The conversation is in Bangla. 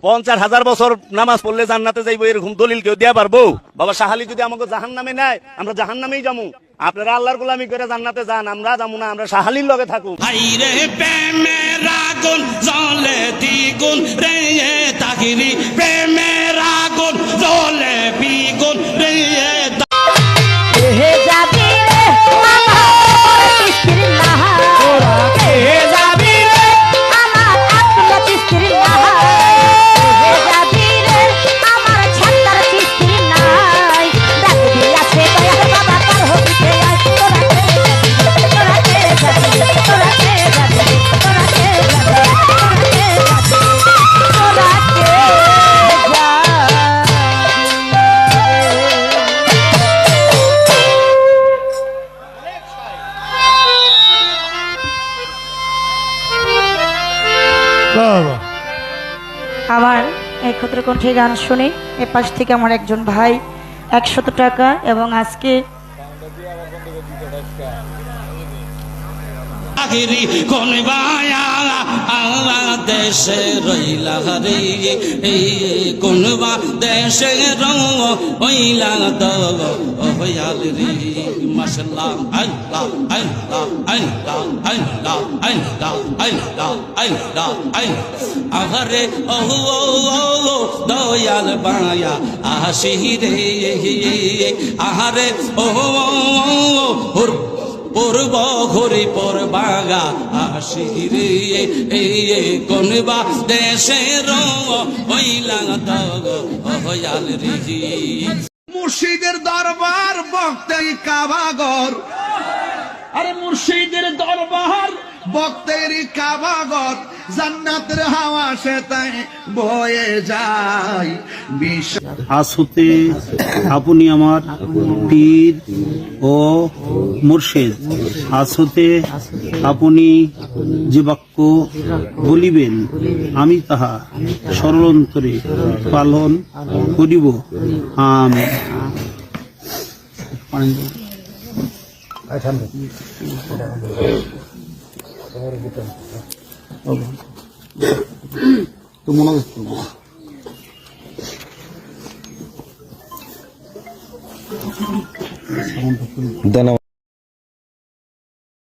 50,000 বছর নামাজ পড়লে জান্নাতে যাইবো এরকম দলিল কেউ দেয়া পারবো? বাবা শাহালি যদি আমাকে জাহান্নামে নেয়, আমরা জাহান্নামেই যাবো। আপনারা আল্লাহর গোলামি করে জান্নাতে যান, আমরা যাবো না, আমরা শাহালির লগে থাকুক। হাইরে প্রেমের আগুন জ্বলে দ্বিগুণ রে তাহিরি, প্রেমের আগুন জ্বলে দ্বিগুণ রে। আমার এই ক্ষুদ্র কণ্ঠে গান শুনে এ পাশ থেকে আমার একজন ভাই 100 টাকা এবং আজকে কোন বায়া দেশে রইলা রে, কোন বা দেশে রইলা দয়াল রে। মাশাআল্লাহ আল্লাহ আল্লাহ আল্লাহ আল্লাহ আল্লাহ আল্লাহ আল্লাহ আল্লাহ। আহারে ও দয়াল বায়া আসি রে, আহারে ও পূর্ব ঘুরি পূর্বাগা আসি রে, কোনবা দেশের হইলা দয়াল রে। মুর্শিদের দরবার বক্তের কাবাগর, আরে মুর্শিদের দরবার বক্তের কাবাগর, জান্নাতের হাওয়া সে তাই বয়ে যায়। আজ হতে আপনি আমার পীর ও মুর্শিদ, আজ হতে আপনি যে বাক্য বলিবেন আমি তাহা সরল অন্তরে পালন করিব। আমিন। তো মনে